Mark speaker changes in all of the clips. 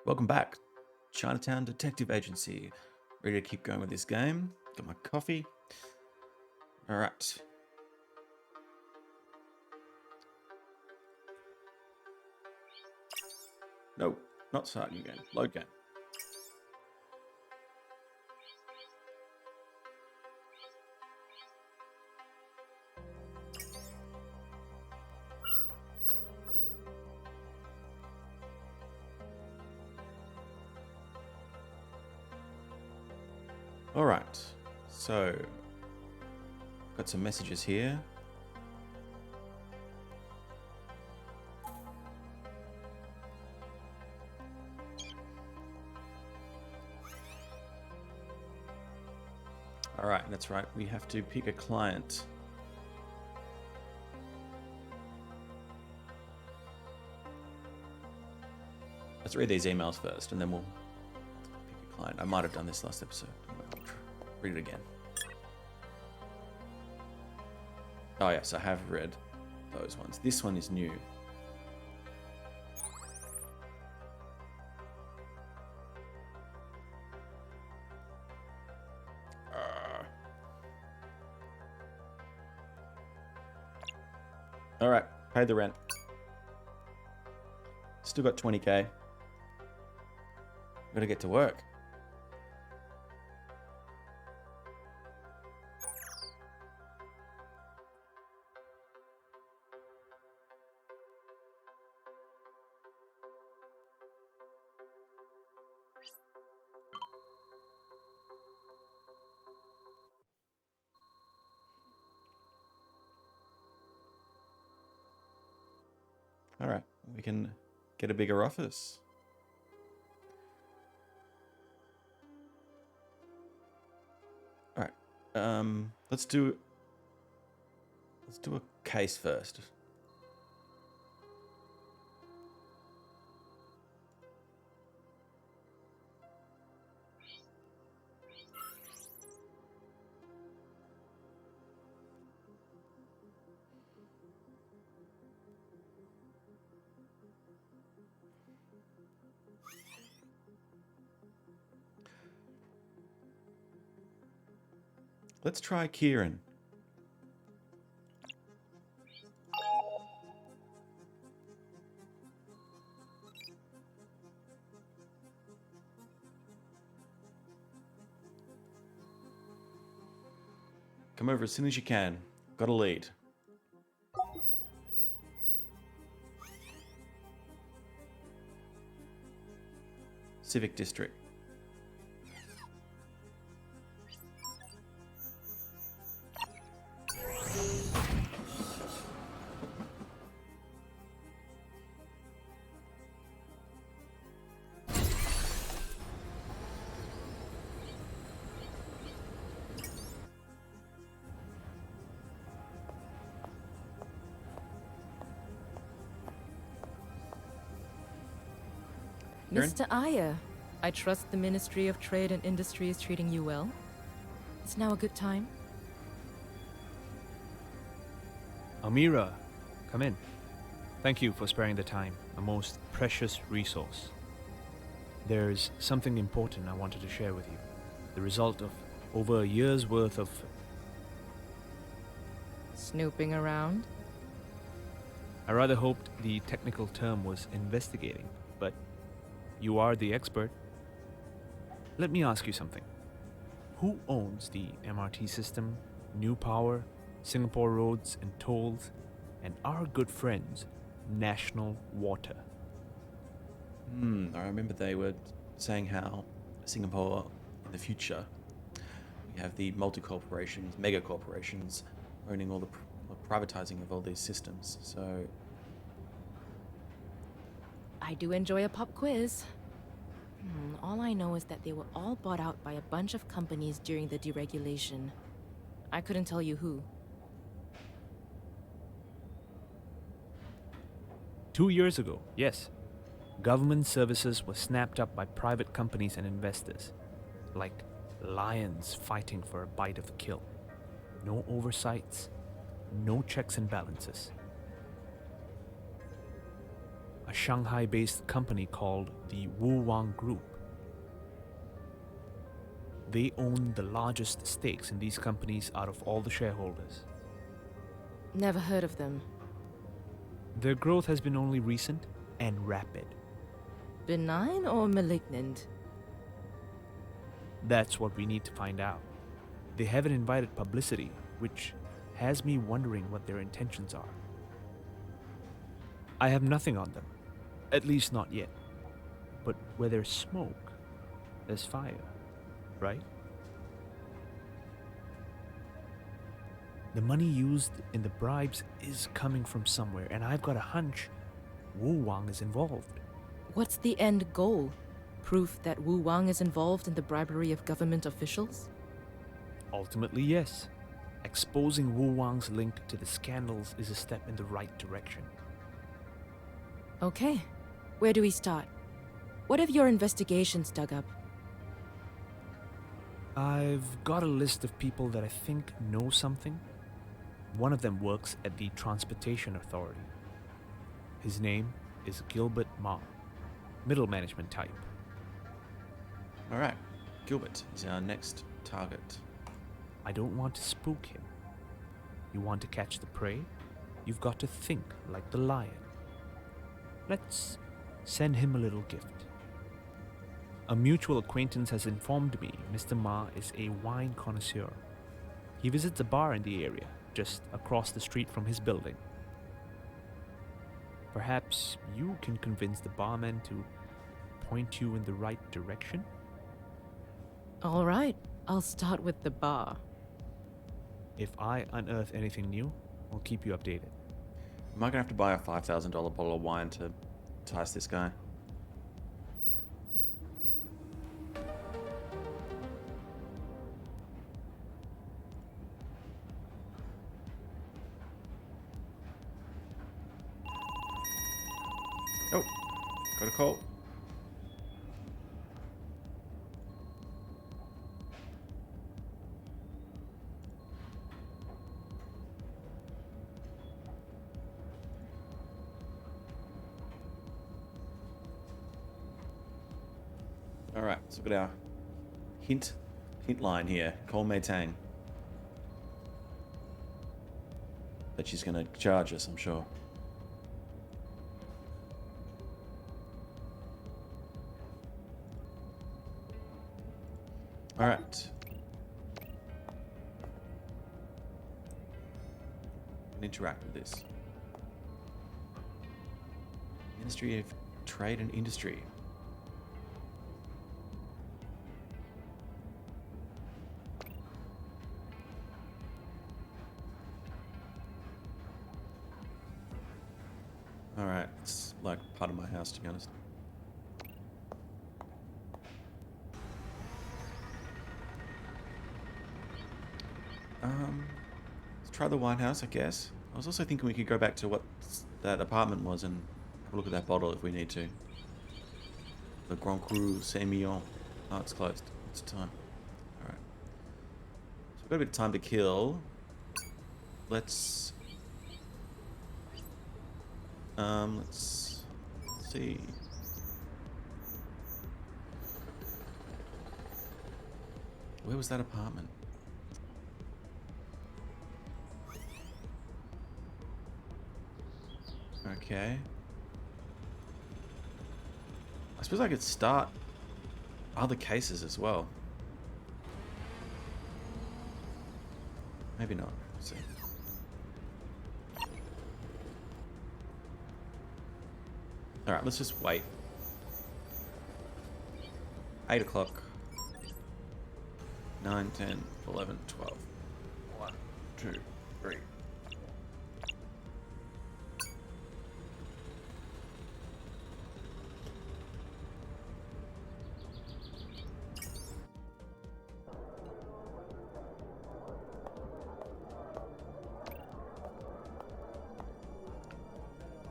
Speaker 1: Welcome back, Chinatown Detective Agency. Ready to keep going with this game? Got my coffee. All right. No, not start new game. Load game. All right. So, got some messages here. All right, that's right. We have to pick a client. Let's read these emails first, and then we'll pick a client. I might have done this last episode. Read it again. Oh yes, I have read those ones. This one is new. All right, paid the rent. Still got 20k. Gotta get to work. All right, we can get a bigger office. All right, let's do a case first. Let's try Kieran. Come over as soon as you can. Got a lead. Civic District. Kieran?
Speaker 2: Mr. Iyer, I trust the Ministry of Trade and Industry is treating you well. Is now a good time?
Speaker 3: Amira, come in. Thank you for sparing the time, a most precious resource. There's something important I wanted to share with you. The result of over a year's worth of...
Speaker 2: Snooping around?
Speaker 3: I rather hoped the technical term was investigating, but you are the expert. Let me ask you something. Who owns the MRT system, New Power, Singapore Roads and Tolls, and our good friends, National Water?
Speaker 1: I remember they were saying how Singapore, in the future, we have the multi-corporations, mega corporations, owning all the privatizing of all these systems. So
Speaker 2: I do enjoy a pop quiz. All I know is that they were all bought out by a bunch of companies during the deregulation. I couldn't tell you who.
Speaker 3: 2 years ago, yes. Government services were snapped up by private companies and investors, like lions fighting for a bite of the kill. No oversights, no checks and balances. a Shanghai-based company called the Wu Wang Group. They own the largest stakes in these companies out of all the shareholders.
Speaker 2: Never heard of them.
Speaker 3: Their growth has been only recent and rapid.
Speaker 2: Benign or malignant?
Speaker 3: That's what we need to find out. They haven't invited publicity, which has me wondering what their intentions are. I have nothing on them, at least not yet. But where there's smoke, there's fire, right? The money used in the bribes is coming from somewhere, and I've got a hunch Wu Wang is involved.
Speaker 2: What's the end goal? Proof that Wu Wang is involved in the bribery of government officials?
Speaker 3: Ultimately, yes. Exposing Wu Wang's link to the scandals is a step in the right direction.
Speaker 2: Okay. Where do we start? What have your investigations dug up?
Speaker 3: I've got a list of people that I think know something. One of them works at the Transportation Authority. His name is Gilbert Ma, middle management type.
Speaker 1: Alright, Gilbert is our next target.
Speaker 3: I don't want to spook him. You want to catch the prey? You've got to think like the lion. Let's send him a little gift. A mutual acquaintance has informed me Mr. Ma is a wine connoisseur. He visits a bar in the area, just across the street from his building. Perhaps you can convince the barman to point you in the right direction?
Speaker 2: All right, I'll start with the bar.
Speaker 3: If I unearth anything new, I'll keep you updated.
Speaker 1: Am I going to have to buy a $5,000 bottle of wine to entice this guy? Oh, got a call. All right, so we've got our hint line here. Call Mei Tang. But she's going to charge us, I'm sure. All right. Interact with this. Ministry of Trade and Industry. All right, it's like part of my house, to be honest. Let's try the White House, I guess. I was also thinking we could go back to what that apartment was and have a look at that bottle if we need to. The Grand Cru Saint-Mignon. Oh, it's closed. It's time. Alright. So we've got a bit of time to kill. Let's see. Where was that apartment? Okay. I suppose I could start other cases as well. Maybe not. Let's see. Alright, let's just wait. 8 o'clock. 9, 10, 11, 12. 1, 2, 3.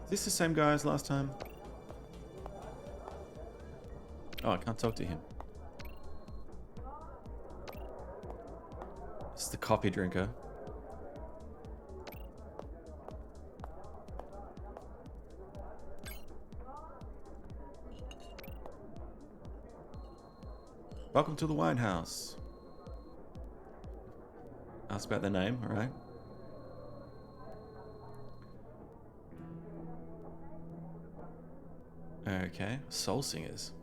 Speaker 1: Is this the same guy as last time? Oh, I can't talk to him. This is the coffee drinker. Welcome to the wine house. Ask about their name, alright. Okay, Soul Singers.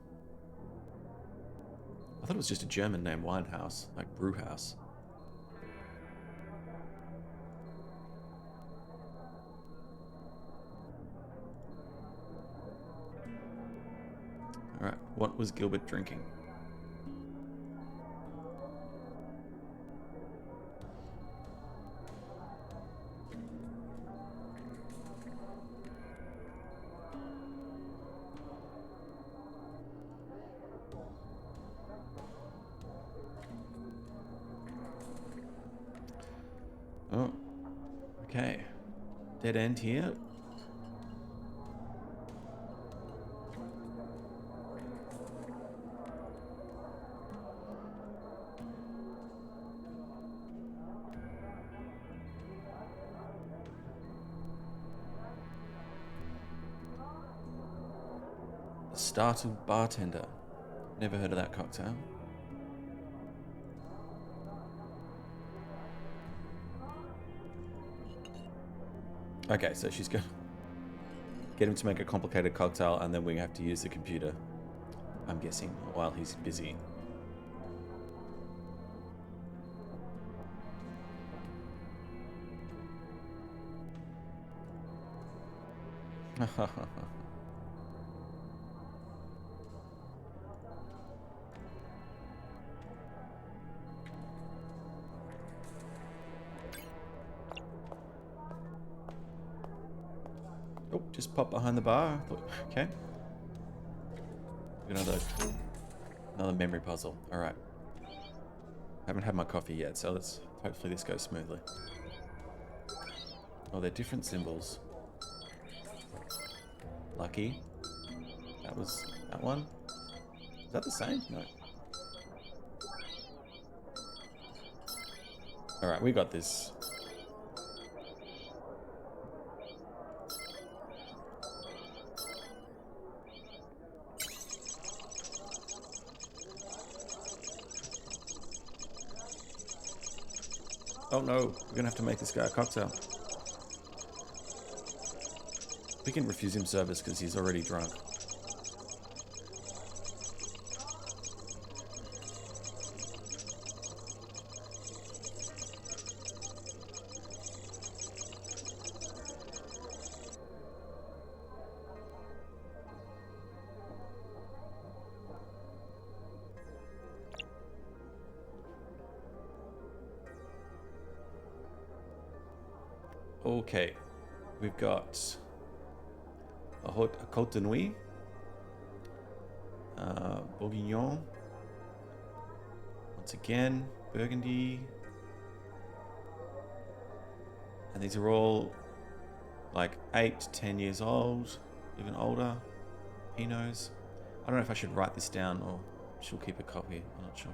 Speaker 1: I thought it was just a German name, wine house, like brew house. Alright, what was Gilbert drinking? Oh, okay. Dead end here. Startled bartender. Never heard of that cocktail. Okay, so she's gonna get him to make a complicated cocktail and then we have to use the computer, I'm guessing, while he's busy. Oh, just pop behind the bar. Okay. Another memory puzzle. All right. Haven't had my coffee yet, so let's hopefully this goes smoothly. Oh, they're different symbols. Lucky. That was that one. Is that the same? No. All right, we got this. Oh no, we're gonna have to make this guy a cocktail. We can refuse him service because he's already drunk. Okay, we've got a Côte de Nuit, Bourguignon, once again, Burgundy, and these are all like 8 to 10 years old, even older, Pinots. I don't know if I should write this down or she'll keep a copy, I'm not sure.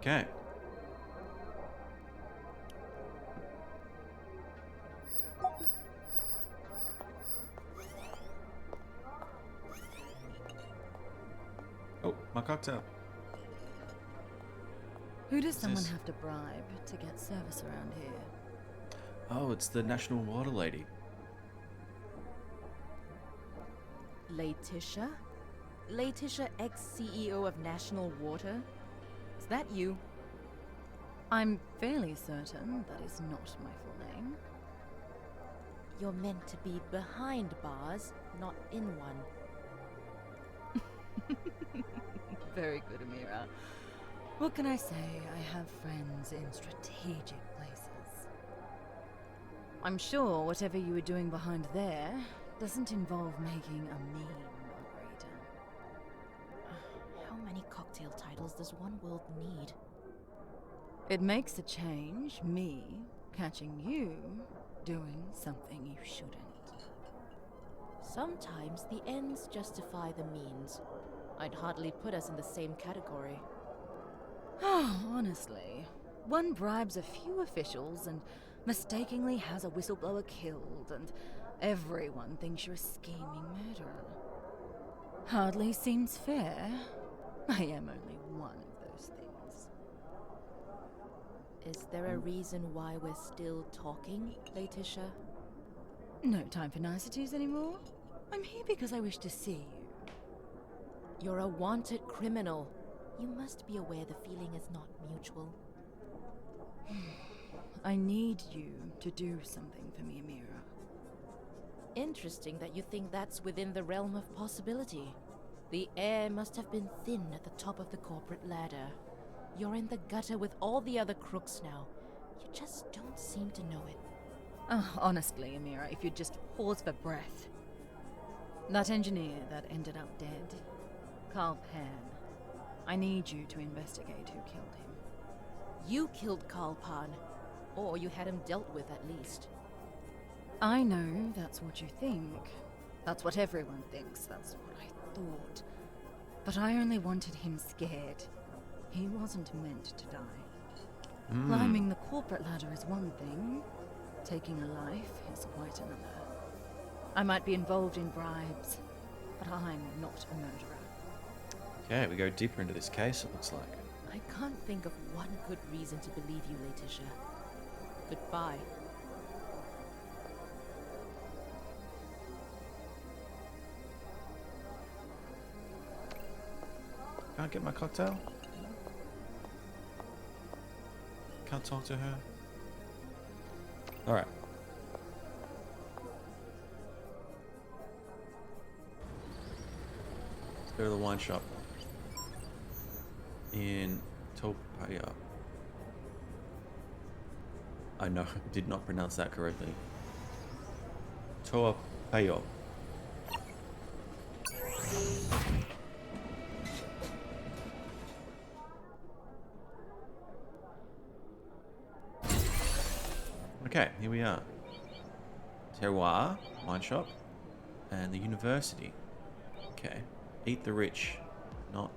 Speaker 1: Okay. Oh, my cocktail.
Speaker 4: Who does someone
Speaker 1: this?
Speaker 4: have to bribe to get service around here?
Speaker 1: Oh, it's the National Water Lady.
Speaker 2: Laetitia? Laetitia, ex-CEO of National Water? Is that you?
Speaker 4: I'm fairly certain that is not my full name.
Speaker 2: You're meant to be behind bars, not in one.
Speaker 4: Very good, Amira. What can I say? I have friends in strategic places. I'm sure whatever you were doing behind there doesn't involve making a mean margarita.
Speaker 2: How many cocktail titles does one world need?
Speaker 4: It makes a change, me catching you doing something you shouldn't.
Speaker 2: Sometimes the ends justify the means. I'd hardly put us in the same category.
Speaker 4: Oh, honestly, one bribes a few officials and mistakenly has a whistleblower killed, and everyone thinks you're a scheming murderer. Hardly seems fair. I am only one of those things.
Speaker 2: Is there a reason why we're still talking, Laetitia?
Speaker 4: No time for niceties anymore. I'm here because I wish to see you.
Speaker 2: You're a wanted criminal. You must be aware the feeling is not mutual.
Speaker 4: I need you to do something for me, Amira.
Speaker 2: Interesting that you think that's within the realm of possibility. The air must have been thin at the top of the corporate ladder. You're in the gutter with all the other crooks now. You just don't seem to know it.
Speaker 4: Oh, honestly, Amira, if you'd just pause for breath. That engineer that ended up dead, Carl Pan. I need you to investigate who killed him.
Speaker 2: You killed Carl Pan. Or you had him dealt with at least.
Speaker 4: I know that's what you think. That's what everyone thinks. That's what I thought. But I only wanted him scared. He wasn't meant to die. Climbing the corporate ladder is one thing. Taking a life is quite another. I might be involved in bribes, but I'm not a murderer.
Speaker 1: Okay, we go deeper into this case, it looks like.
Speaker 2: I can't think of one good reason to believe you, Laetitia. Goodbye.
Speaker 1: Can't get my cocktail? Can't talk to her? Alright. Let's go to the wine shop. In Topaya. I know, did not pronounce that correctly. Toapayo. Okay, here we are. Terroir, wine shop, and the university. Okay. Eat the rich, not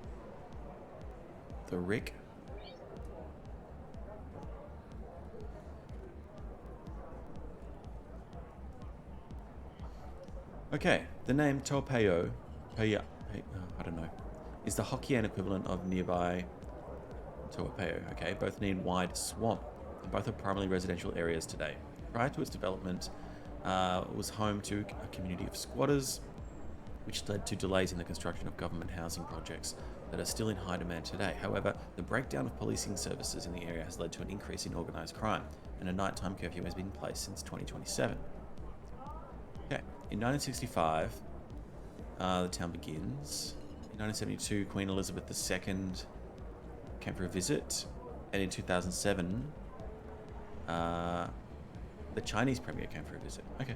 Speaker 1: the Rick. Okay, the name Topeo, I don't know, is the Hokkien equivalent of nearby Toapeo. Okay, both need wide swamp, and both are primarily residential areas today. Prior to its development, it was home to a community of squatters, which led to delays in the construction of government housing projects that are still in high demand today. However, the breakdown of policing services in the area has led to an increase in organised crime, and a nighttime curfew has been in place since 2027. Okay, in 1965, the town begins. In 1972, Queen Elizabeth II came for a visit, and in 2007, the Chinese premier came for a visit. Okay.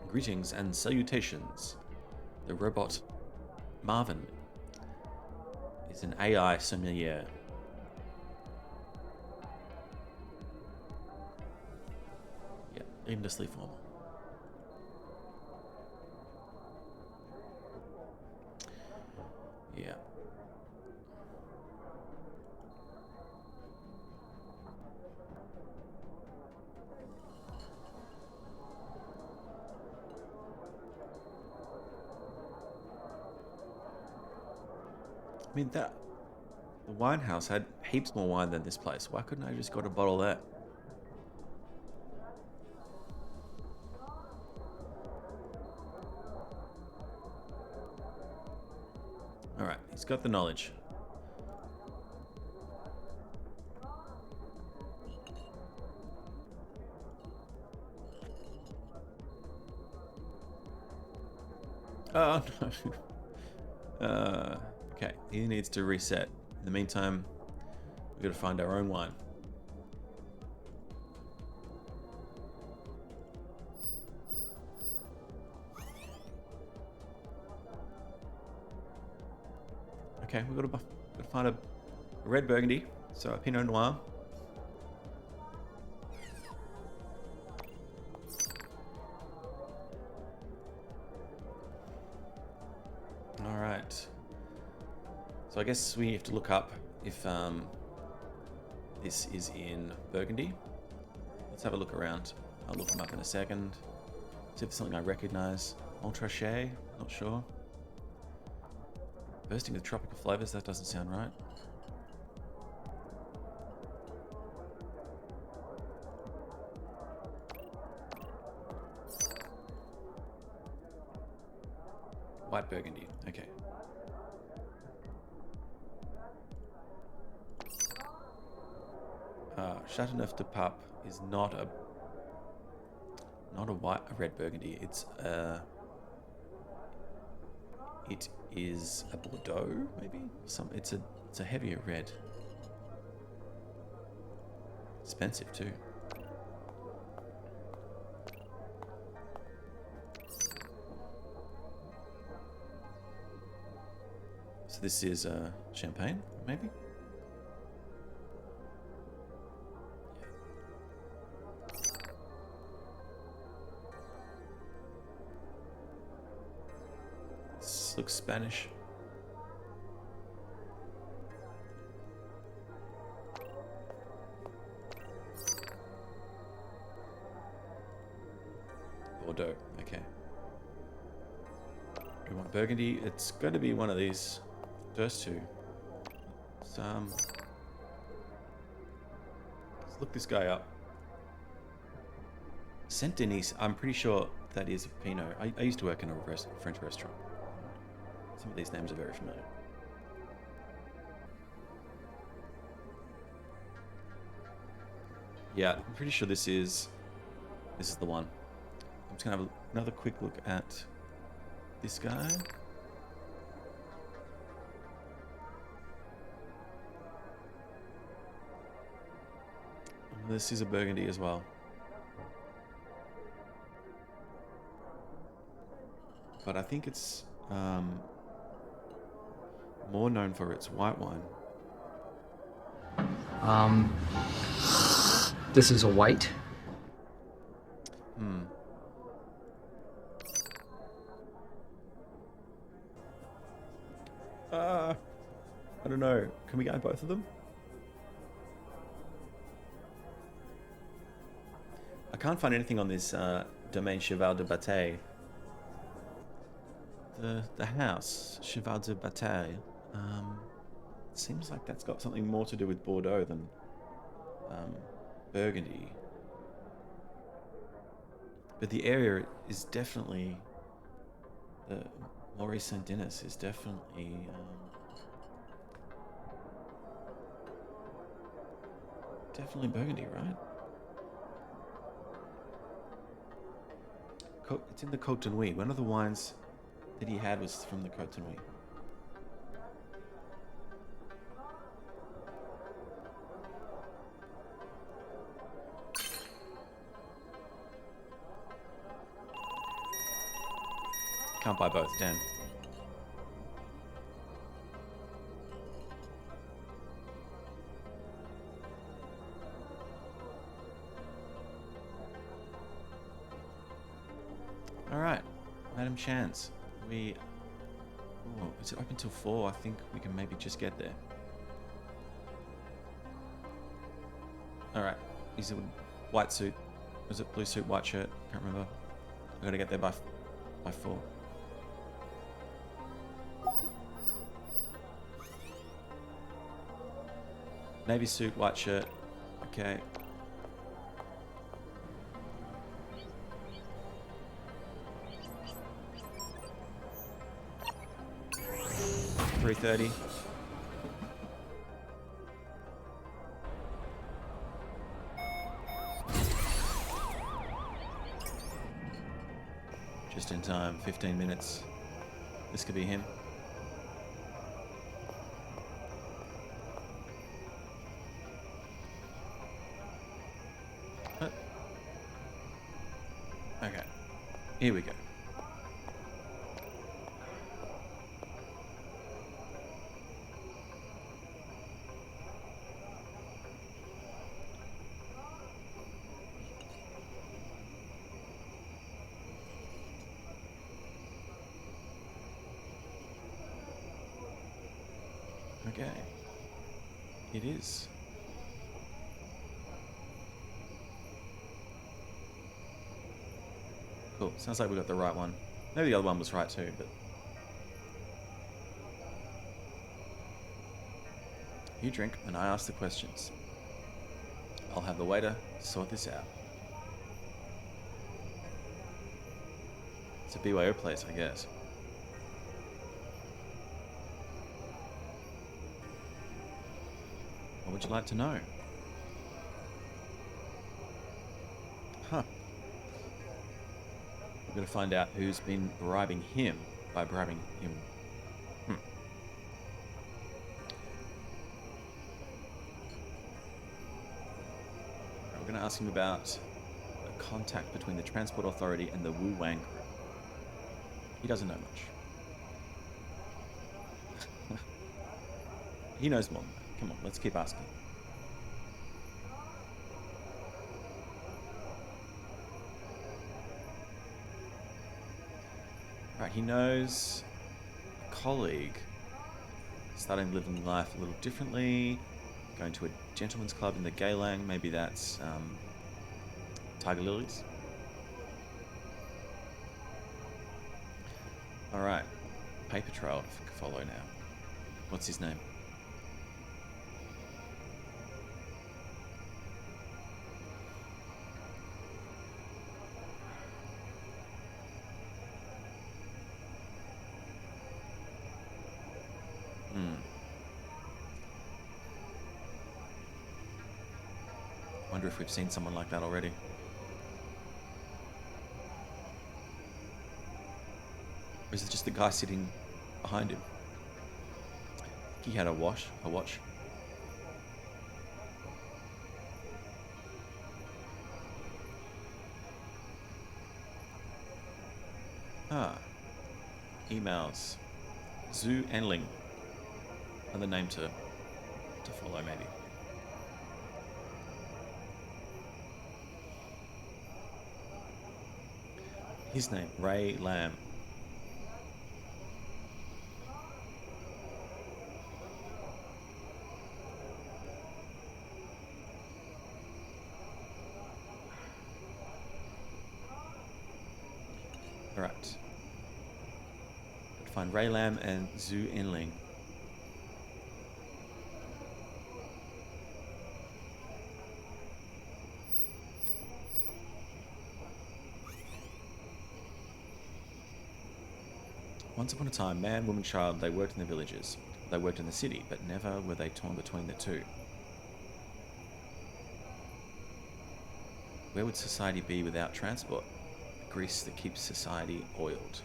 Speaker 1: Greetings and salutations. The robot Marvin is an AI sommelier. Yeah, endlessly formal. Yeah. I mean, the wine house had heaps more wine than this place. Why couldn't I just got a bottle there? Alright, he's got the knowledge. Oh, no. Okay, he needs to reset. In the meantime, we've got to find our own wine. Okay, we've got to find a red Burgundy, so a Pinot Noir. All right. So I guess we have to look up if this is in Burgundy. Let's have a look around. I'll look them up in a second. See if there's something I recognize. Montrachet, not sure. Bursting with tropical flavors, that doesn't sound right. White Burgundy, okay. Chateauneuf de Pape is not a red Burgundy. It is a Bordeaux, maybe. It's a heavier red. Expensive too. So this is champagne, maybe. This looks Spanish. Bordeaux, okay. We want Burgundy. It's going to be one of these first two. Let's look this guy up. Saint Denis. I'm pretty sure that is Pinot. I used to work in a French restaurant. Some of these names are very familiar. Yeah, I'm pretty sure this is the one. I'm just gonna have another quick look at this guy. This is a Burgundy as well. But I think it's more known for its white wine.
Speaker 5: This is a white.
Speaker 1: I don't know. Can we get both of them? I can't find anything on this Domaine Cheval de Bataille. The house, Cheval de Bataille. Seems like that's got something more to do with Bordeaux than Burgundy. But the area is definitely... The Maurice Saint-Denis is definitely... definitely Burgundy, right? It's in the Côte de Nuit. One of the wines that he had was from the Côte de Nuit. Can't buy both, damn. Alright, Madam Chance. It's open till 4. I think we can maybe just get there. Alright, is it white suit? Was it blue suit, white shirt? Can't remember. I gotta get there by 4. Navy suit, white shirt. Okay. $3.30. Just in time, 15 minutes. This could be him. Okay, here we go. Okay. It is. Cool. Sounds like we got the right one. Maybe the other one was right too, but... You drink, and I ask the questions. I'll have the waiter sort this out. It's a BYO place, I guess. What would you like to know? Huh. We're going to find out who's been bribing him by bribing him. We're going to ask him about the contact between the Transport Authority and the Wu Wang group. He doesn't know much. He knows more than that. Come on, let's keep asking. Right, he knows a colleague starting living life a little differently, going to a gentleman's club in the Geylang. Maybe that's Tiger Lilies. All right, paper trail to follow now. What's his name? Wonder if we've seen someone like that already. Or is it just the guy sitting behind him? He had a watch. Ah. Emails. Zhu Enling. Another name to follow, maybe. His name, Ray Lam. All right. Find Ray Lam and Zhu Enling. Once upon a time, man, woman, child, they worked in the villages. They worked in the city, but never were they torn between the two. Where would society be without transport? The grease that keeps society oiled.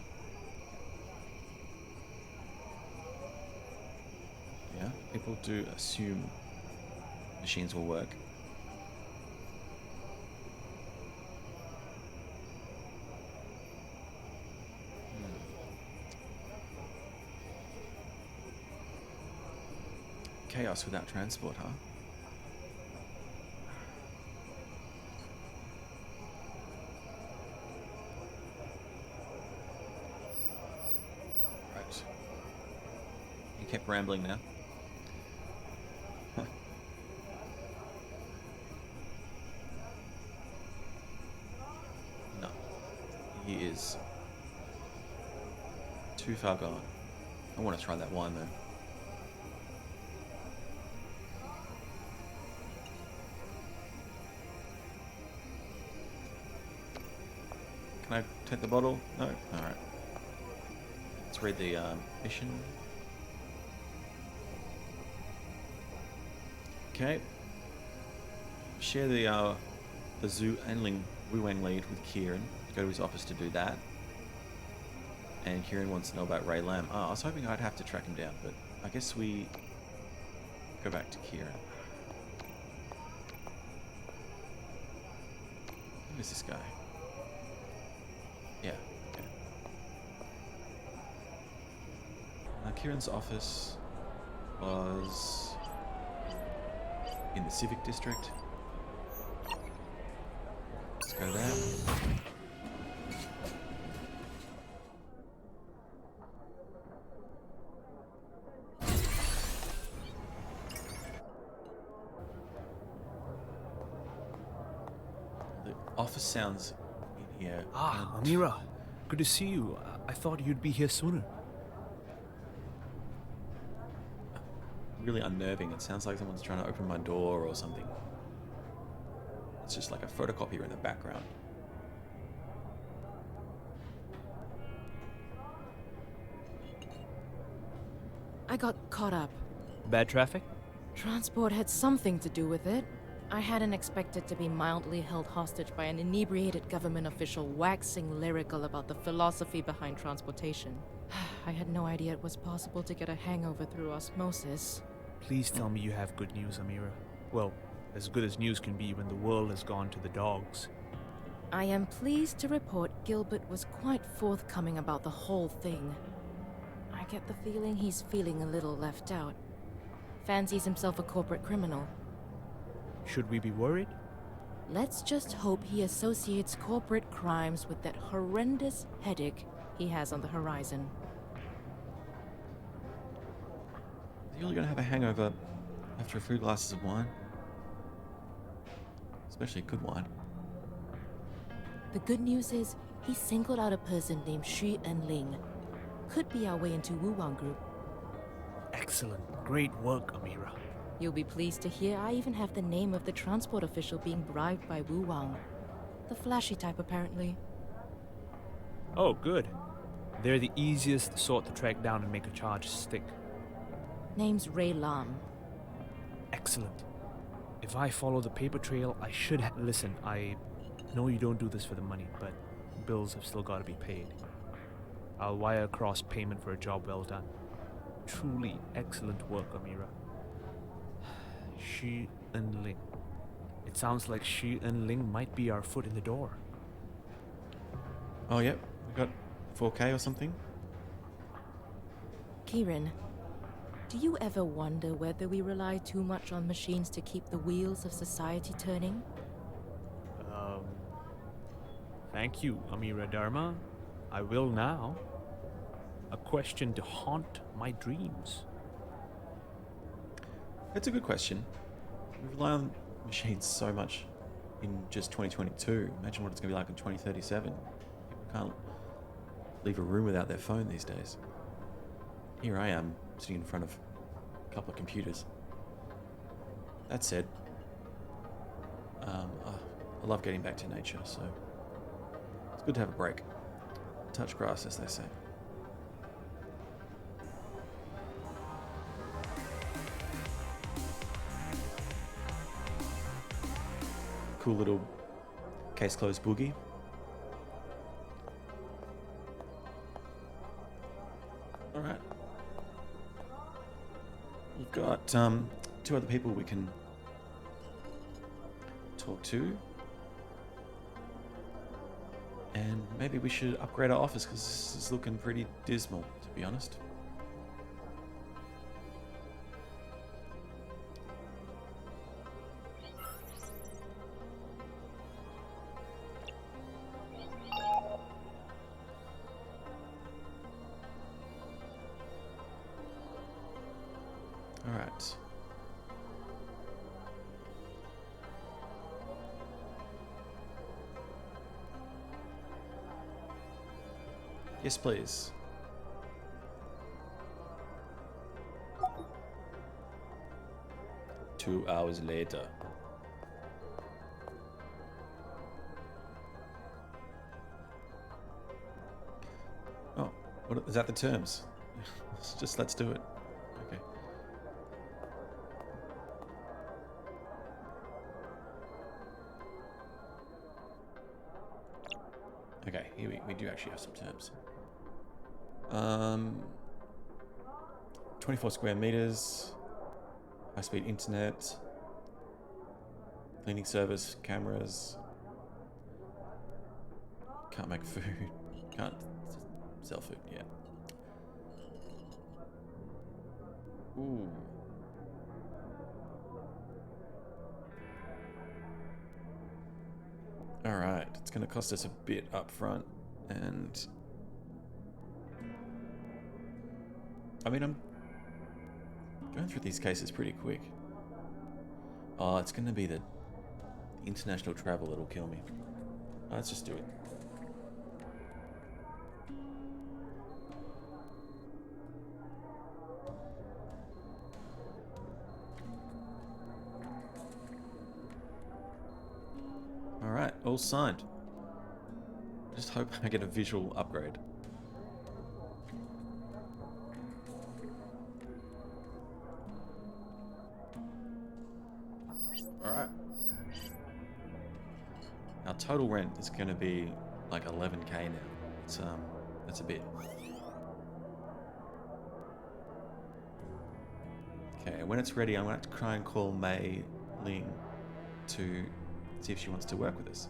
Speaker 1: Yeah, people do assume machines will work. Chaos without transport, huh? Right. You kept rambling now. No. He is too far gone. I want to try that wine though. Can I take the bottle? No? Alright. Let's read the mission. Okay. Share the Zhu Enling Wu Wang lead with Kieran. Go to his office to do that. And Kieran wants to know about Ray Lam. Oh, I was hoping I'd have to track him down, but I guess we go back to Kieran. Who is this guy? Yeah, okay. Kieran's office was in the Civic District. Let's go there. office sounds in here.
Speaker 3: Ah,
Speaker 1: and
Speaker 3: Amira. Good to see you. I thought you'd be here sooner.
Speaker 1: Really unnerving. It sounds like someone's trying to open my door or something. It's just like a photocopier in the background.
Speaker 2: I got caught up.
Speaker 3: Bad traffic?
Speaker 2: Transport had something to do with it. I hadn't expected to be mildly held hostage by an inebriated government official waxing lyrical about the philosophy behind transportation. I had no idea it was possible to get a hangover through osmosis.
Speaker 3: Please tell me you have good news, Amira. Well, as good as news can be when the world has gone to the dogs.
Speaker 2: I am pleased to report Gilbert was quite forthcoming about the whole thing. I get the feeling he's feeling a little left out. Fancies himself a corporate criminal.
Speaker 3: Should we be worried?
Speaker 2: Let's just hope he associates corporate crimes with that horrendous headache he has on the horizon.
Speaker 1: You're really gonna have a hangover after a few glasses of wine, especially good wine.
Speaker 2: The good news is, he singled out a person named Xu Enling. Could be our way into Wuwang Group.
Speaker 3: Excellent. Great work, Amira.
Speaker 2: You'll be pleased to hear I even have the name of the transport official being bribed by Wuwang. The flashy type, apparently.
Speaker 3: Oh, good. They're the easiest sort to track down and make a charge stick.
Speaker 2: Name's Ray Lam.
Speaker 3: Excellent. If I follow the paper trail, I should listen, I know you don't do this for the money, but bills have still got to be paid. I'll wire across payment for a job well done. Truly excellent work, Amira. Xu Enling. It sounds like Xu Enling might be our foot in the door.
Speaker 1: Oh, yep. We got 4K or something.
Speaker 2: Kieran, do you ever wonder whether we rely too much on machines to keep the wheels of society turning?
Speaker 3: Thank you, Amira Dharma. I will now. A question to haunt my dreams.
Speaker 1: It's a good question. We rely on machines so much in just 2022. Imagine what it's going to be like in 2037. People can't leave a room without their phone these days. Here I am, sitting in front of a couple of computers. That said, I love getting back to nature, so it's good to have a break. Touch grass, as they say. Cool little case closed boogie. All right. We've got 2 other people we can talk to. And maybe we should upgrade our office because this is looking pretty dismal, to be honest. All right. Yes, please. Two hours later. Oh, what is that? The terms? Let's do it. Okay. Okay, here we do actually have some terms. 24 square meters, high-speed internet, cleaning service, cameras. Can't make food. Can't sell food yet. Ooh. All right, it's going to cost us a bit up front, and I mean, I'm going through these cases pretty quick. Oh, it's going to be the international travel that'll kill me. Let's just do it. Alright, all signed. Just hope I get a visual upgrade. Alright. Our total rent is going to be like 11k now. It's that's a bit. Okay, when it's ready, I'm going to have to try and call Mei Ling to see if she wants to work with us.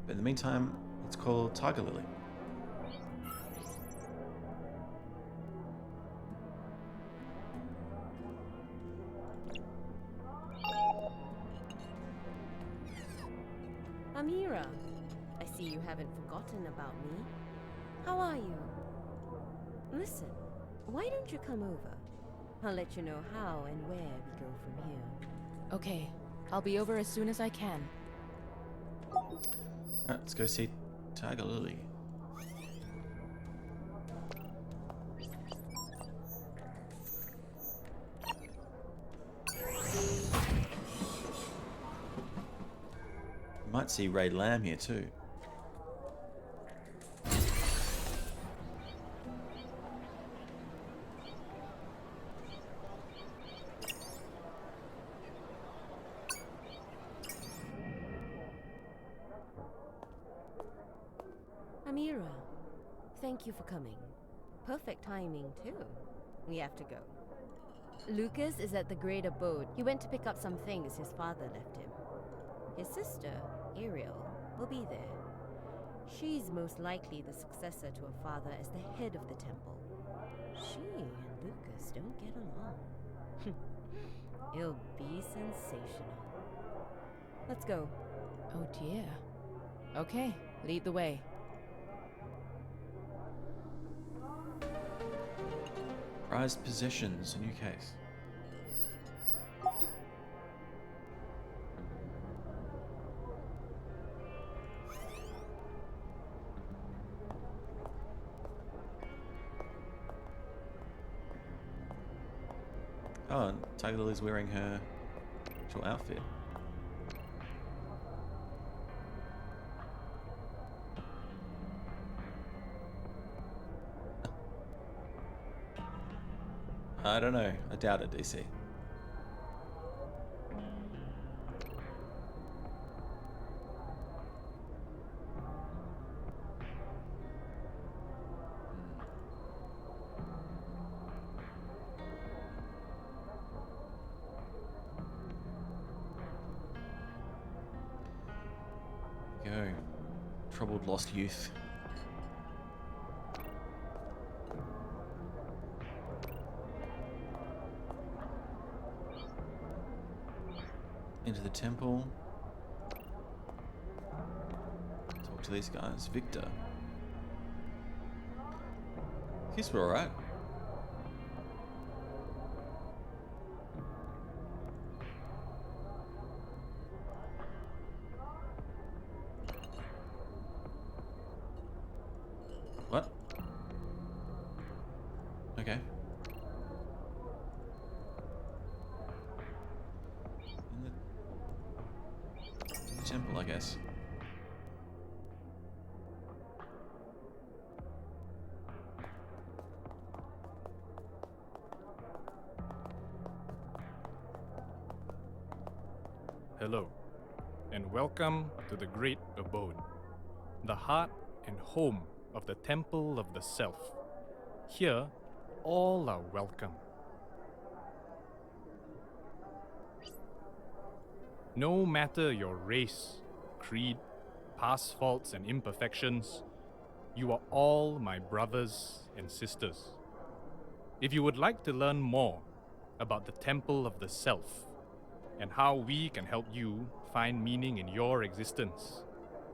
Speaker 1: But in the meantime, let's call Tiger Lily.
Speaker 5: Amira, I see you haven't forgotten about me. How are you? Listen, why don't you come over? I'll let you know how and where we go from here.
Speaker 2: Okay, I'll be over as soon as I can.
Speaker 1: Alright, let's go see Tiger Lily. Might see Ray Lamb here too.
Speaker 5: Amira, thank you for coming. Perfect timing, too. We have to go. Lucas is at the Great Abode. He went to pick up some things his father left him. His sister, Ariel, will be there. She's most likely the successor to her father as the head of the temple. She and Lucas don't get along. It'll be sensational. Let's go.
Speaker 2: Oh dear. Okay, lead the way.
Speaker 1: Prized possessions, a new case. Oh, and Tiger Lily's wearing her actual outfit. I don't know. I doubt it, DC. Go. Troubled lost youth. Into the temple. Talk to these guys. Victor. Guess we're alright. What? Okay. In the temple, I guess.
Speaker 6: Hello, and welcome to the Great Abode, the heart and home of the Temple of the Self. Here, all are welcome. No matter your race, creed, past faults and imperfections, you are all my brothers and sisters. If you would like to learn more about the Temple of the Self and how we can help you find meaning in your existence,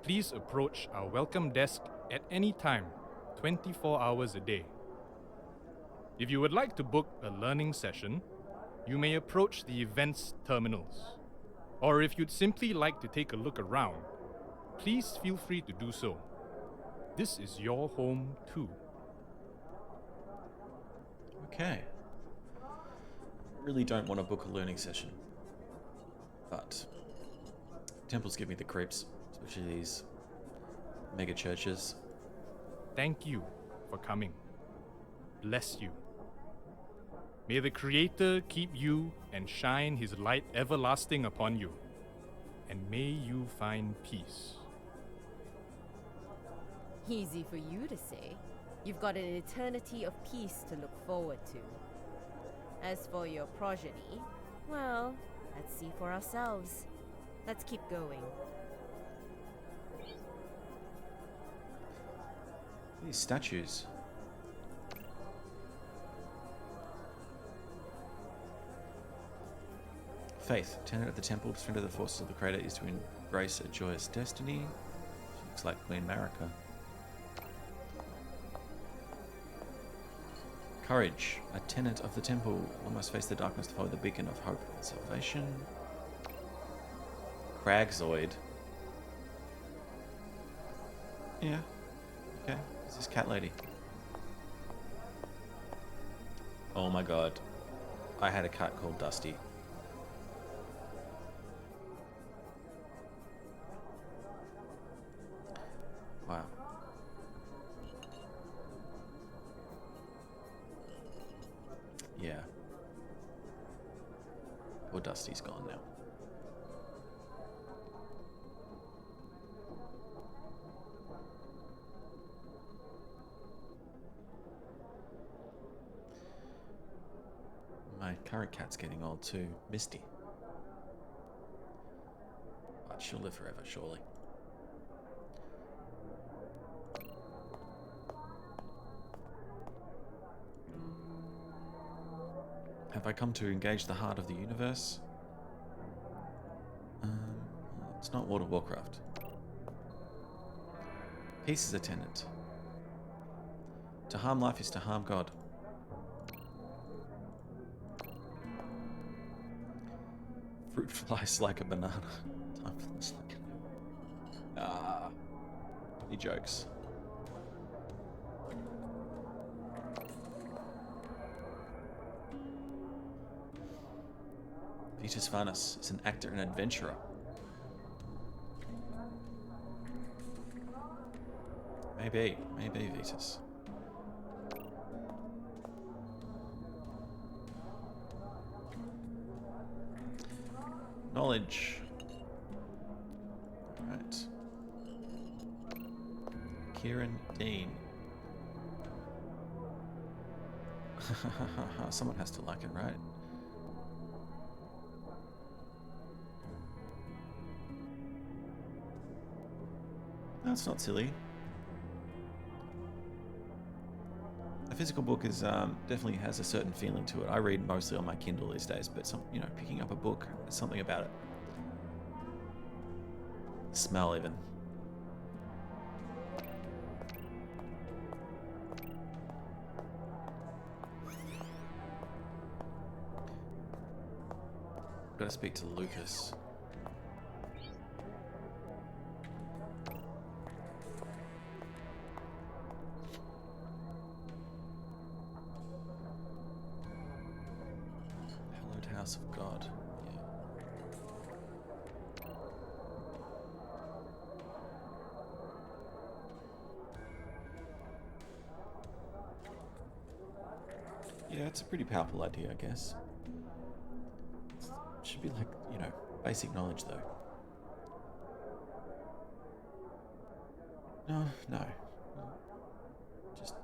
Speaker 6: please approach our welcome desk at any time, 24 hours a day. If you would like to book a learning session, you may approach the events terminals. Or if you'd simply like to take a look around, please feel free to do so. This is your home too.
Speaker 1: Okay. Really don't want to book a learning session, but temples give me the creeps, especially these mega churches.
Speaker 6: Thank you for coming. Bless you. May the Creator keep you and shine His light everlasting upon you, and may you find peace.
Speaker 5: Easy for you to say. You've got an eternity of peace to look forward to. As for your progeny, well, let's see for ourselves. Let's keep going.
Speaker 1: These statues. Faith, tenet of the temple, strength of the forces of the Creator is to embrace a joyous destiny. She looks like Queen Marika. Courage, a tenet of the temple. One must face the darkness to follow the beacon of hope and salvation. Cragzoid. Yeah. Okay. Who's this cat lady? Oh my god. I had a cat called Dusty. Wow. Yeah. Poor Dusty's gone now. My current cat's getting old too. Misty. But she'll live forever, surely. Have I come to engage the heart of the universe? It's not World of Warcraft. Peace is a tenet. To harm life is to harm God. Fruit flies like a banana. Time flies like a... Ah. Any jokes? Vitus Varnus is an actor and adventurer. Maybe Vitus. Knowledge. Right. Kieran Dean. Someone has to like it, right? That's not silly. A physical book is definitely has a certain feeling to it. I read mostly on my Kindle these days, but picking up a book, there's something about it. Smell even. Gotta speak to Lucas. House of God. Yeah. Yeah, it's a pretty powerful idea, I guess. Should be like, basic knowledge though. No. Just,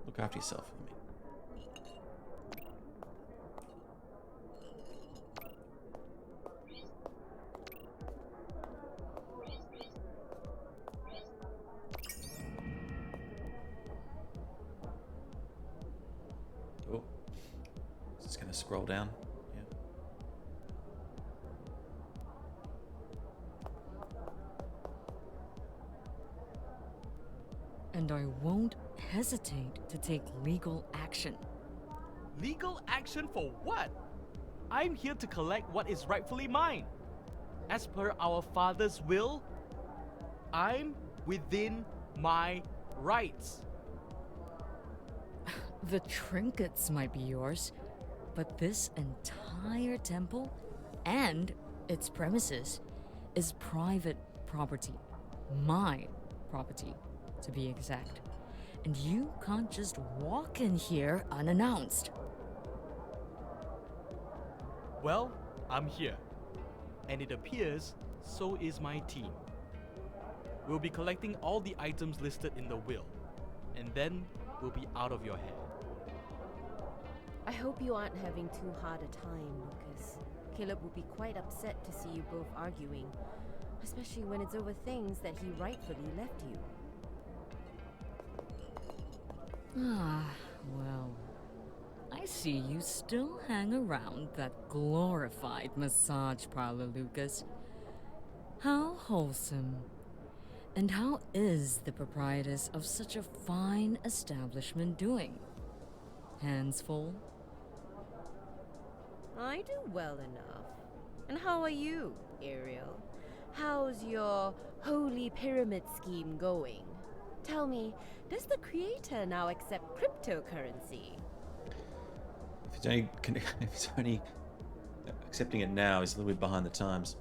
Speaker 1: look after yourself. Oh, just gonna scroll down. Yeah.
Speaker 7: And I won't hesitate to take legal action.
Speaker 8: Legal action for what? I'm here to collect what is rightfully mine. As per our father's will, I'm within my rights.
Speaker 7: The trinkets might be yours, but this entire temple and its premises is private property. My property, to be exact. And you can't just walk in here unannounced.
Speaker 8: Well, I'm here. And it appears so is my team. We'll be collecting all the items listed in the will, and then we'll be out of your hair.
Speaker 5: I hope you aren't having too hard a time, Lucas. Caleb will be quite upset to see you both arguing, especially when it's over things that he rightfully left you.
Speaker 7: Ah, well. I see you still hang around that glorified massage parlor, Lucas. How wholesome. And how is the proprietress of such a fine establishment doing? Hands full?
Speaker 5: I do well enough. And how are you, Ariel? How's your holy pyramid scheme going? Tell me, does the creator now accept cryptocurrency?
Speaker 1: If it's only accepting it now, is a little bit behind the times.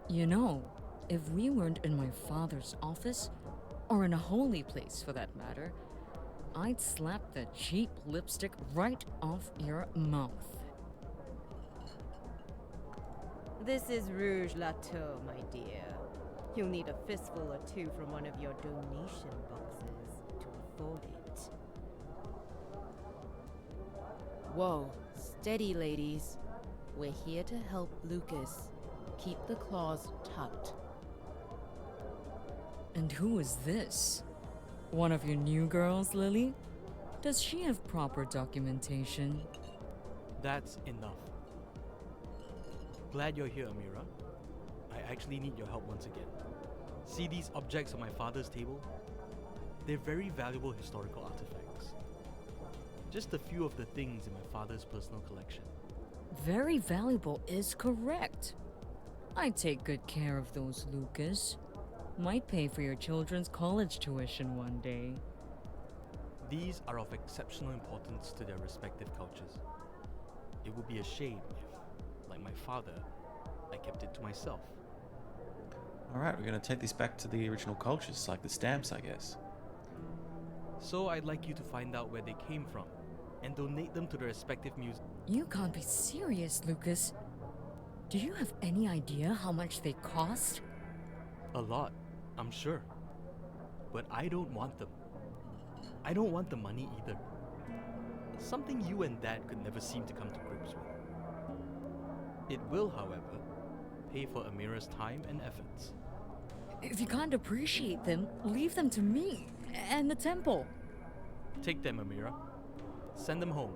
Speaker 7: You know, if we weren't in my father's office, or in a holy place for that matter, I'd slap the cheap lipstick right off your mouth.
Speaker 5: This is Rouge Lateau, my dear. You'll need a fistful or two from one of your donation boxes to afford it.
Speaker 2: Whoa, steady, ladies. We're here to help Lucas. Keep the claws tucked.
Speaker 7: And who is this? One of your new girls, Lily? Does she have proper documentation?
Speaker 8: That's enough. Glad you're here, Amira. I actually need your help once again. See these objects on my father's table? They're very valuable historical artifacts. Just a few of the things in my father's personal collection.
Speaker 7: Very valuable is correct. I take good care of those, Lucas. Might pay for your children's college tuition one day.
Speaker 8: These are of exceptional importance to their respective cultures. It would be a shame if, like my father, I kept it to myself.
Speaker 1: Alright, we're going to take this back to the original cultures, like the stamps, I guess.
Speaker 8: So I'd like you to find out where they came from and donate them to the respective museums.
Speaker 7: You can't be serious, Lucas. Do you have any idea how much they cost?
Speaker 8: A lot, I'm sure. But I don't want them. I don't want the money either. Something you and Dad could never seem to come to grips with. It will, however, pay for Amira's time and efforts.
Speaker 7: If you can't appreciate them, leave them to me and the temple.
Speaker 8: Take them, Amira. Send them home.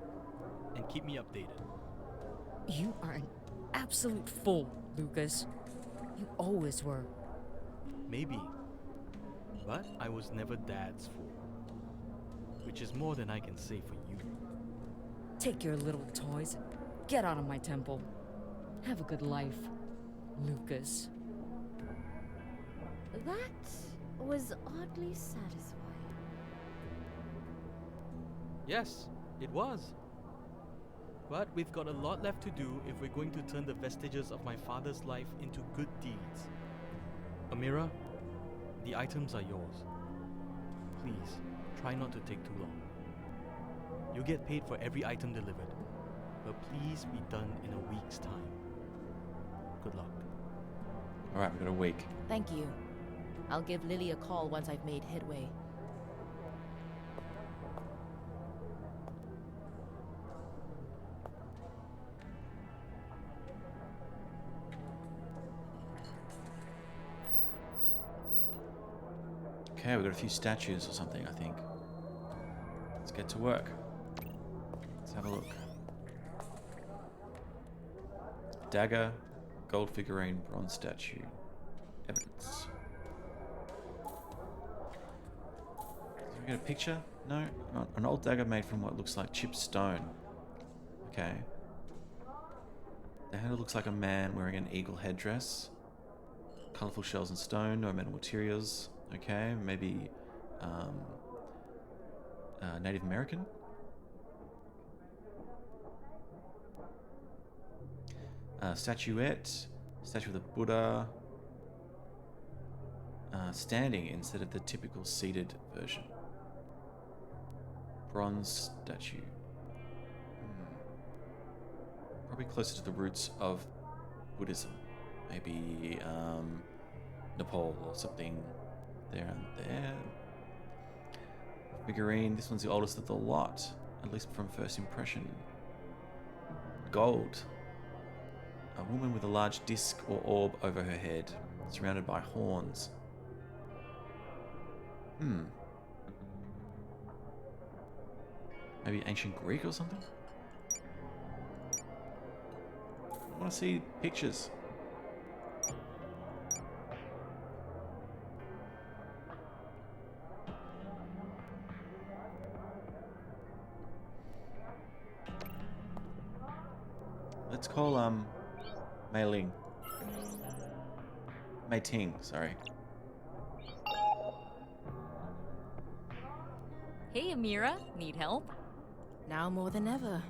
Speaker 8: And keep me updated.
Speaker 7: You are an absolute fool, Lucas. You always were.
Speaker 8: Maybe. But I was never Dad's fool. Which is more than I can say for you.
Speaker 7: Take your little toys and get out of my temple. Have a good life, Lucas.
Speaker 5: That was oddly satisfying.
Speaker 8: Yes, it was. But we've got a lot left to do if we're going to turn the vestiges of my father's life into good deeds. Amira, the items are yours. Please, try not to take too long. You'll get paid for every item delivered, but please be done in a week's time. Good luck.
Speaker 1: Alright, we've got a week.
Speaker 2: Thank you. I'll give Lily a call once I've made headway.
Speaker 1: Okay, we've got a few statues or something, I think. Let's get to work. Let's have a look. Dagger, gold figurine, bronze statue. Evidence. Did we get a picture? No? An old dagger made from what looks like chipped stone. Okay. The handle looks like a man wearing an eagle headdress. Colorful shells and stone, no metal materials. Okay, maybe Native American. Statuette, statue of the Buddha, standing instead of the typical seated version. Bronze statue. Probably closer to the roots of Buddhism. Maybe Nepal or something there and there. Figurine, this one's the oldest of the lot, at least from first impression. Gold. A woman with a large disc or orb over her head, surrounded by horns. Maybe ancient Greek or something? I want to see pictures. Let's call Mei Ling. Mei Ting, sorry.
Speaker 7: Hey, Amira. Need help?
Speaker 2: Now more than ever.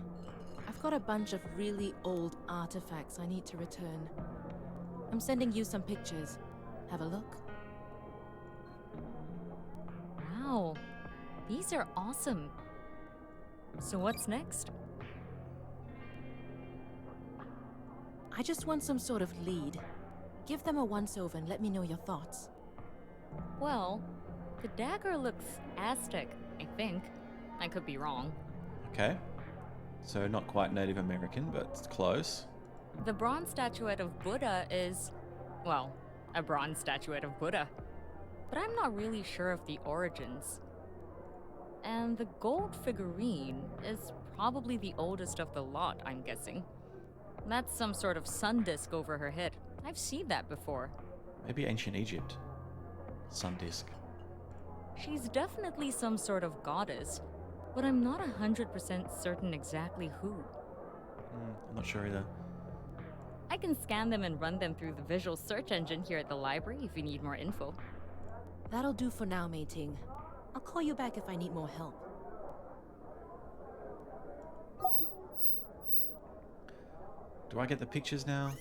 Speaker 2: I've got a bunch of really old artifacts I need to return. I'm sending you some pictures. Have a look.
Speaker 7: Wow. These are awesome. So what's next?
Speaker 2: I just want some sort of lead. Give them a once-over and let me know your thoughts.
Speaker 7: Well, the dagger looks Aztec, I think. I could be wrong.
Speaker 1: Okay. So not quite Native American, but it's close.
Speaker 7: The bronze statuette of Buddha is, well, a bronze statuette of Buddha. But I'm not really sure of the origins. And the gold figurine is probably the oldest of the lot, I'm guessing. That's some sort of sun disk over her head. I've seen that before.
Speaker 1: Maybe ancient Egypt. Sun disk.
Speaker 7: She's definitely some sort of goddess, but I'm not 100% certain exactly who.
Speaker 1: I'm not sure either.
Speaker 7: I can scan them and run them through the visual search engine here at the library if you need more info.
Speaker 2: That'll do for now, Mei Ting. I'll call you back if I need more help.
Speaker 1: Do I get the pictures now?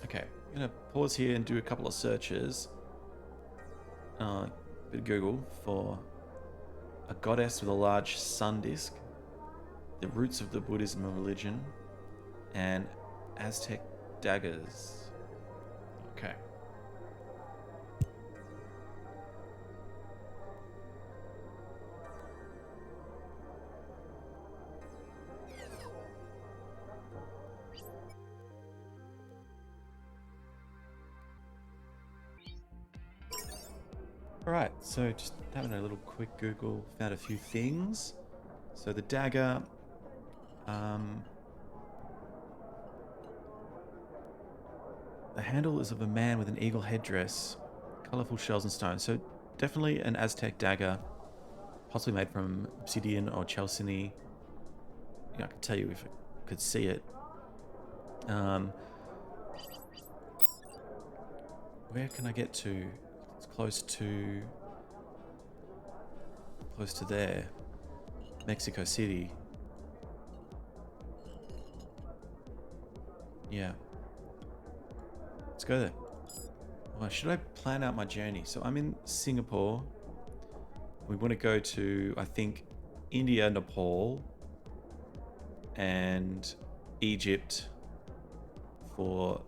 Speaker 1: Okay, I'm gonna pause here and do a couple of searches. Bit of Google for a goddess with a large sun disk, the roots of the Buddhism of religion, and Aztec daggers. Okay. Alright, so just having a little quick Google, found a few things. So the dagger, the handle is of a man with an eagle headdress, colorful shells and stones. So definitely an Aztec dagger, possibly made from obsidian or chalcedony. I can tell you if I could see it. Where can I get to? It's close to there. Mexico City. Yeah. Let's go there. Well, should I plan out my journey? So I'm in Singapore. We want to go to, I think, India, Nepal, and Egypt for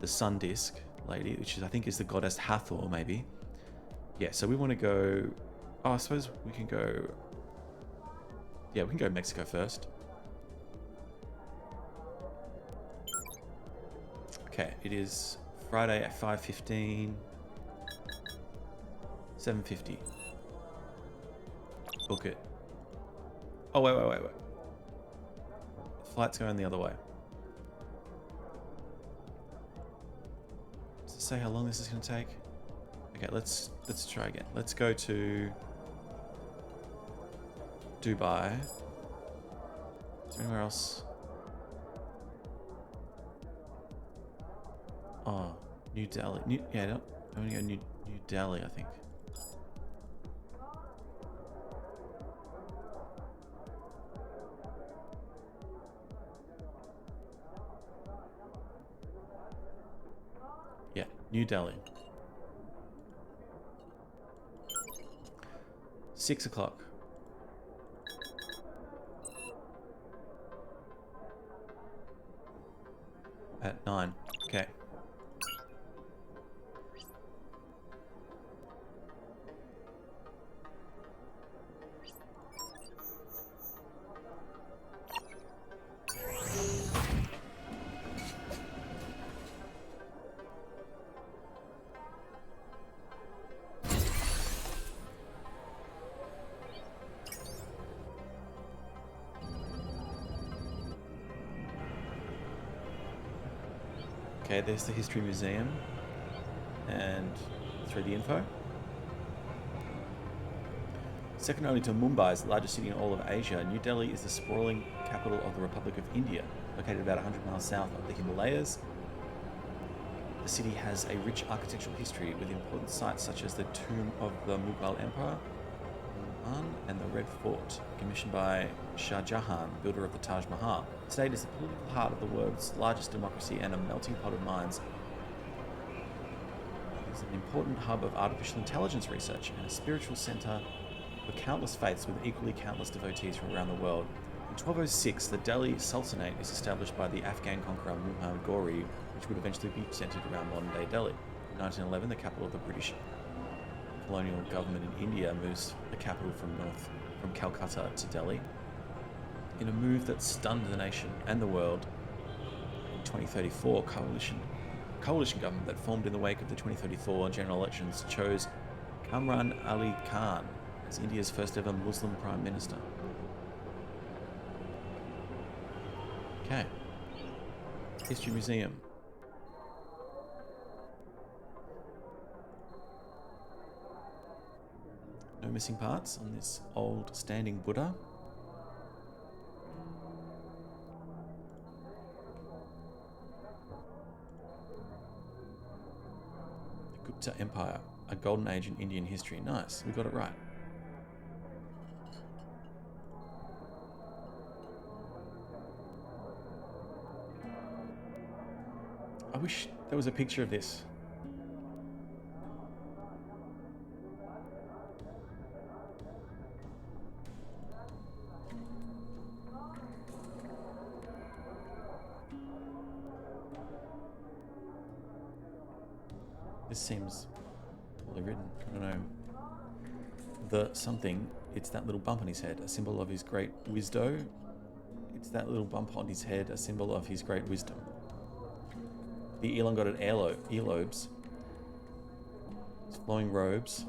Speaker 1: the sun disk lady, which is, I think, is the goddess Hathor, maybe. Yeah, so we want to go. Oh, I suppose we can go. Yeah, we can go Mexico first. Okay, it is Friday at 5:15. 7:50. Book it. Oh, wait. Flight's going the other way. Does it say how long this is going to take? Okay, let's try again. Let's go to Dubai. Is there anywhere else? Oh, New Delhi. I'm gonna go New Delhi, I think. Yeah, New Delhi. 6 o'clock. At 9. Okay. Okay, there's the History Museum, and through the info. Second only to Mumbai's largest city in all of Asia, New Delhi is the sprawling capital of the Republic of India, located about 100 miles south of the Himalayas. The city has a rich architectural history with important sites such as the tomb of the Mughal Emperor, and the Red Fort, commissioned by Shah Jahan, builder of the Taj Mahal. The state is the political heart of the world's largest democracy and a melting pot of minds. It is an important hub of artificial intelligence research and a spiritual center for countless faiths with equally countless devotees from around the world. In 1206, the Delhi Sultanate is established by the Afghan conqueror Muhammad Ghori, which would eventually be centered around modern-day Delhi. In 1911, the capital of the British colonial government in India moves the capital from Calcutta to Delhi. In a move that stunned the nation and the world, in 2034, coalition government that formed in the wake of the 2034 general elections chose Kamran Ali Khan as India's first ever Muslim Prime Minister. Okay. History Museum. No missing parts on this old standing Buddha. The Gupta Empire, a golden age in Indian history. Nice, we got it right. I wish there was a picture of this. This seems poorly written. I don't know. The something, it's that little bump on his head, a symbol of his great wisdom. It's that little bump on his head, a symbol of his great wisdom. The elongated earlobes, his flowing robes.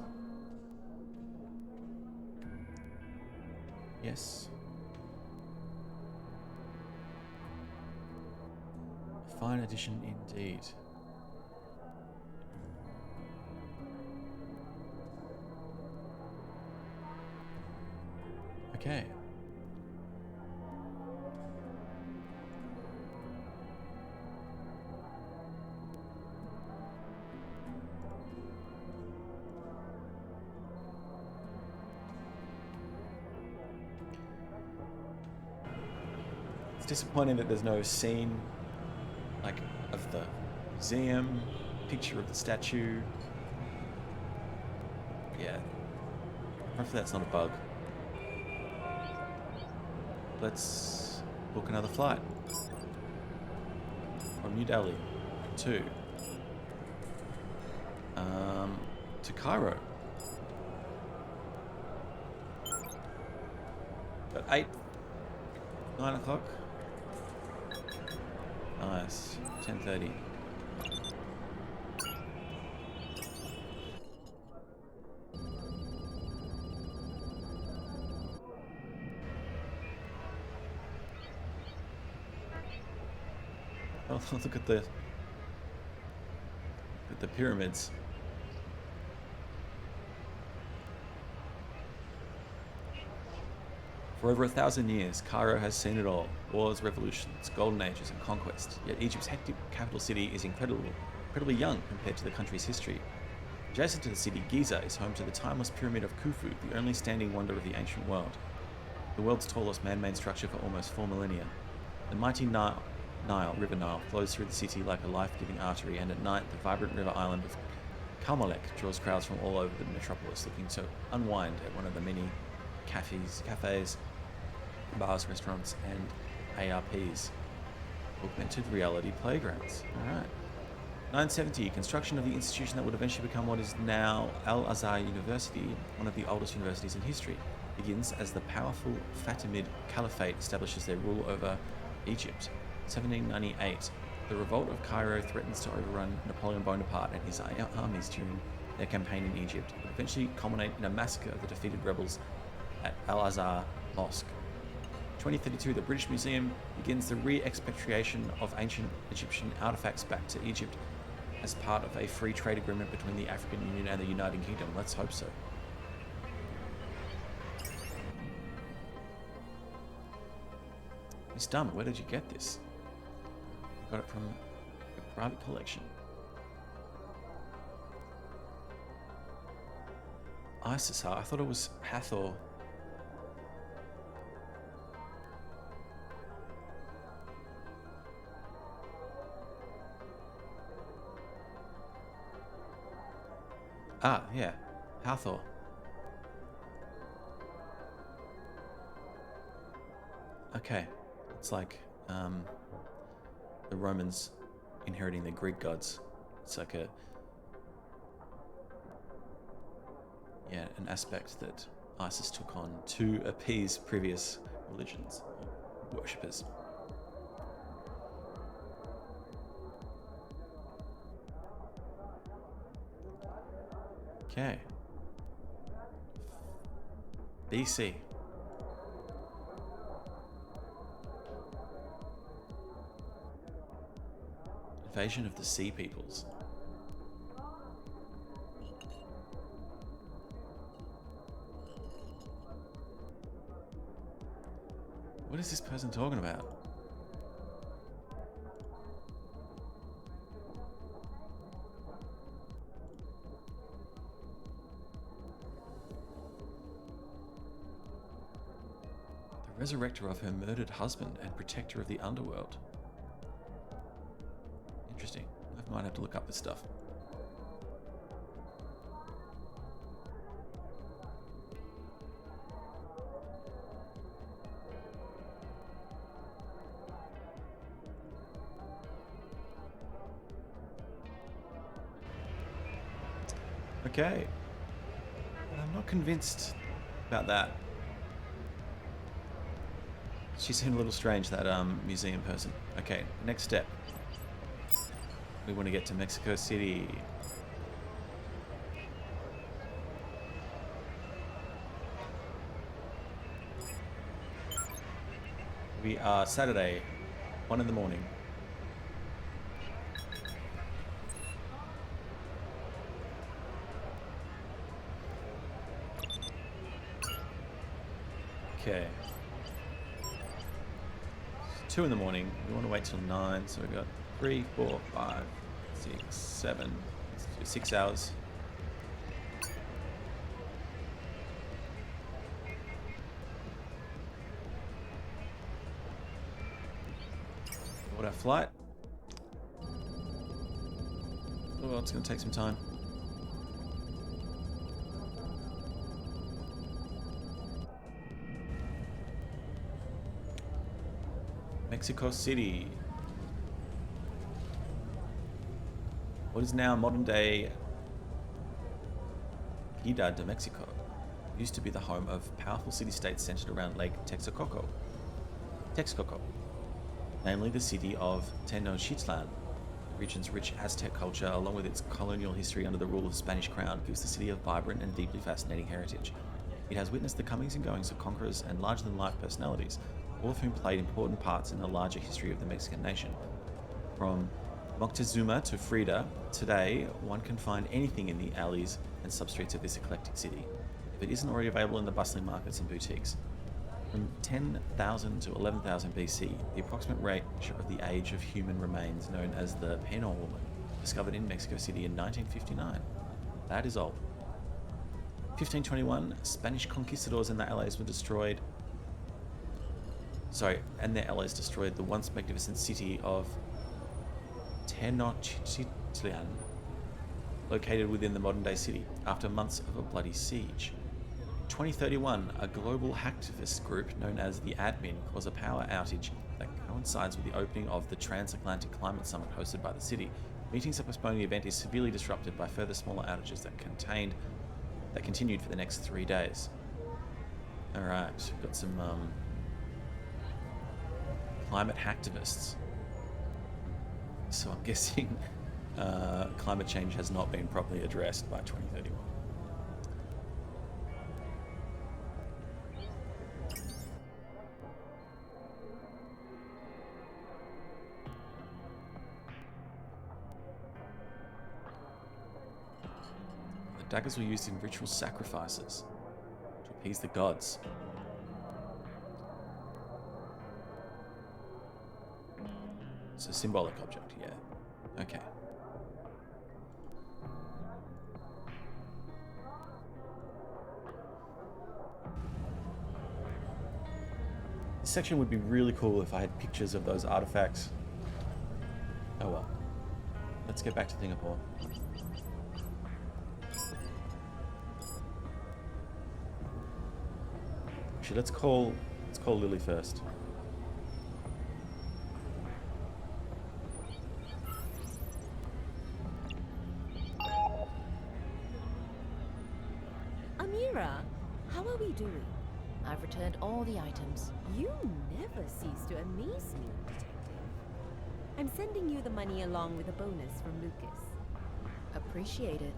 Speaker 1: Yes. A fine addition indeed. Okay. It's disappointing that there's no scene like of the museum, picture of the statue. Yeah. Hopefully that's not a bug. Let's book another flight from New Delhi to Cairo. At 9 o'clock. Nice. 10:30. Oh, look at the pyramids. For over 1,000 years, Cairo has seen it all: wars, revolutions, golden ages, and conquest. Yet Egypt's hectic capital city is incredibly young compared to the country's history. Adjacent to the city, Giza is home to the timeless Pyramid of Khufu, the only standing wonder of the ancient world. The world's tallest man-made structure for almost 4 millennia. The mighty River Nile, flows through the city like a life-giving artery, and at night, the vibrant river island of Kalmalek draws crowds from all over the metropolis looking to unwind at one of the many cafes, bars, restaurants, and ARPs, augmented reality playgrounds. Alright. 970, construction of the institution that would eventually become what is now Al-Azhar University, one of the oldest universities in history, begins as the powerful Fatimid Caliphate establishes their rule over Egypt. 1798, the revolt of Cairo threatens to overrun Napoleon Bonaparte and his armies during their campaign in Egypt, but eventually culminate in a massacre of the defeated rebels at Al-Azhar Mosque. 2032, the British Museum begins the re-expatriation of ancient Egyptian artifacts back to Egypt as part of a free trade agreement between the African Union and the United Kingdom. Let's hope so. Miss Dunn, where did you get this? I got it from a private collection. Isis, I thought it was Hathor. Ah, yeah. Hathor. Okay. It's like the Romans inheriting the Greek gods. It's like an aspect that ISIS took on to appease previous religions or worshippers. Okay. BC. Invasion of the Sea Peoples. What is this person talking about? The resurrector of her murdered husband and protector of the underworld. Interesting. I might have to look up this stuff. Okay. I'm not convinced about that. She seemed a little strange, that museum person. Okay, next step. We want to get to Mexico City. We are Saturday, 1 in the morning. Okay. 2 in the morning. We want to wait till 9, so we've got 3, 4, 5, 6, 7, 6 hours. What our flight? Oh, it's going to take some time. Mexico City. What is now modern-day Ciudad de Mexico used to be the home of powerful city-states centered around Lake Texcoco, namely the city of Tenochtitlan. The region's rich Aztec culture, along with its colonial history under the rule of the Spanish crown, gives the city a vibrant and deeply fascinating heritage. It has witnessed the comings and goings of conquerors and larger-than-life personalities, all of whom played important parts in the larger history of the Mexican nation. From Moctezuma to Frida, today one can find anything in the alleys and substreets of this eclectic city, if it isn't already available in the bustling markets and boutiques. From 10,000 to 11,000 BC, the approximate range of the age of human remains known as the Penal Woman, discovered in Mexico City in 1959. That is old. 1521, Spanish conquistadors and their allies were destroyed. And their allies destroyed the once magnificent city of Tenochtitlan, located within the modern-day city, after months of a bloody siege. 2031, a global hacktivist group known as the Admin caused a power outage that coincides with the opening of the Transatlantic Climate Summit hosted by the city. Meetings are postponed. The event is severely disrupted by further smaller outages that continued for the next 3 days. All right, we've got some climate hacktivists. So I'm guessing climate change has not been properly addressed by 2031. The daggers were used in ritual sacrifices to appease the gods. It's a symbolic object, yeah. Okay. This section would be really cool if I had pictures of those artifacts. Oh well. Let's get back to Singapore. Actually, let's call Lily first.
Speaker 5: Amira, how are we doing?
Speaker 2: I've returned all the items.
Speaker 5: You never cease to amaze me, Detective. I'm sending you the money along with a bonus from Lucas.
Speaker 2: Appreciate it.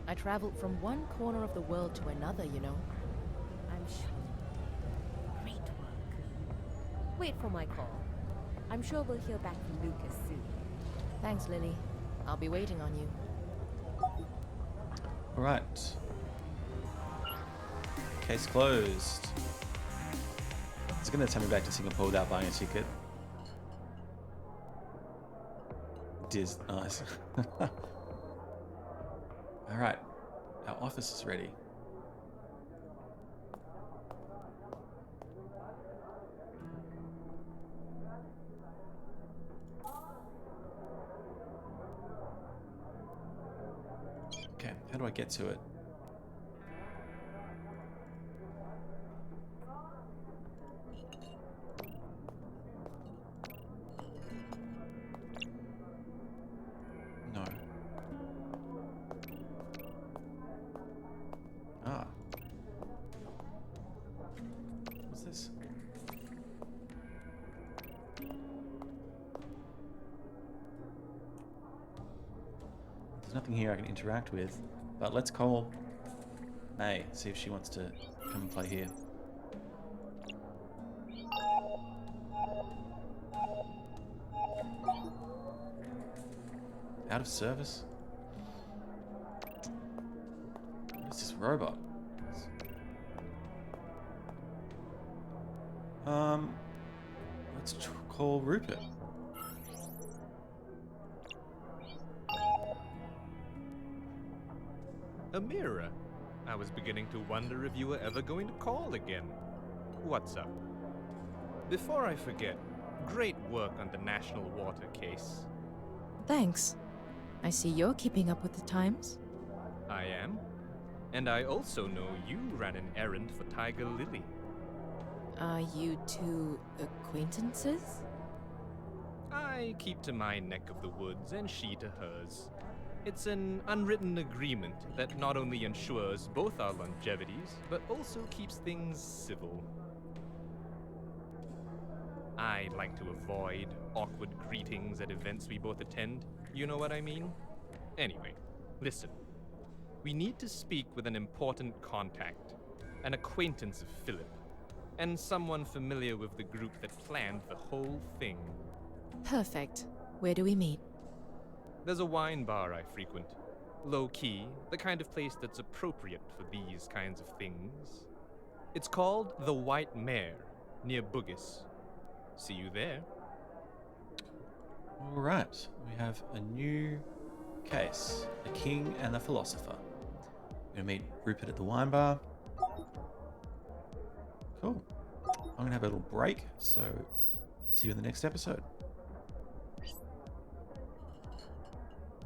Speaker 2: I traveled from one corner of the world to another, you know.
Speaker 5: I'm sure. Great work. Wait for my call. I'm sure we'll hear back from Lucas soon.
Speaker 2: Thanks, Lily. I'll be waiting on you.
Speaker 1: All right. Case closed. It's going to take me back to Singapore without buying a ticket. Nice. All right. Our office is ready. Okay, how do I get to it? No. Ah. What's this? There's nothing here I can interact with, but let's call May, see if she wants to come and play here. Out of service? What's this robot? Let's call Rupert.
Speaker 6: Amira, I was beginning to wonder if you were ever going to call again. What's up? Before I forget, great work on the National Water case.
Speaker 2: Thanks. I see you're keeping up with the times.
Speaker 6: I am. And I also know you ran an errand for Tiger Lily.
Speaker 2: Are you two acquaintances?
Speaker 6: I keep to my neck of the woods and she to hers. It's an unwritten agreement that not only ensures both our longevities, but also keeps things civil. I like to avoid awkward greetings at events we both attend. You know what I mean? Anyway, listen. We need to speak with an important contact, an acquaintance of Philip, and someone familiar with the group that planned the whole thing.
Speaker 2: Perfect. Where do we meet?
Speaker 6: There's a wine bar I frequent. Low key, the kind of place that's appropriate for these kinds of things. It's called the White Mare, near Bugis. See you there.
Speaker 1: All right, we have a new case: the king and the philosopher. We're gonna meet Rupert at the wine bar. Cool. I'm gonna have a little break, so see you in the next episode.